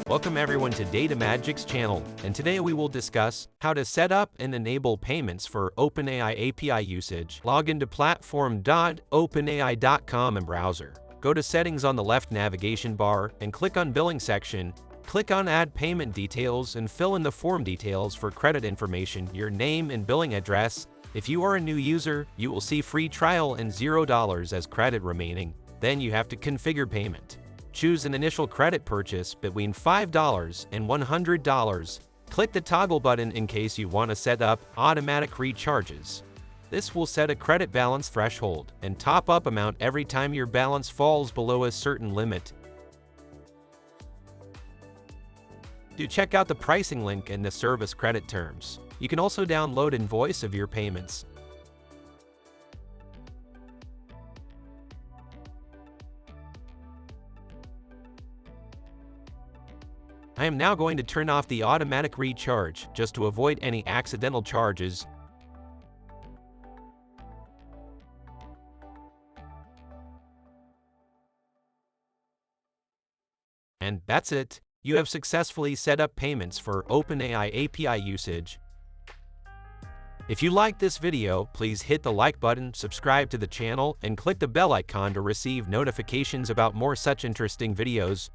Welcome everyone to Data Magic's channel, and today we will discuss how to set up and enable payments for OpenAI API usage. Log into platform.openai.com in browser. Go to Settings on the left navigation bar and click on Billing section. Click on Add Payment Details and fill in the form details for credit information, your name and billing address. If you are a new user, you will see free trial and $0 as credit remaining. Then you have to configure payment. Choose an initial credit purchase between $5 and $100. Click the toggle button in case you want to set up automatic recharges. This will set a credit balance threshold and top-up amount every time your balance falls below a certain limit. Do check out the pricing link in the service credit terms. You can also download invoice of your payments. I am now going to turn off the automatic recharge just to avoid any accidental charges. And that's it. You have successfully set up payments for OpenAI API usage. If you liked this video, please hit the like button, subscribe to the channel, and click the bell icon to receive notifications about more such interesting videos.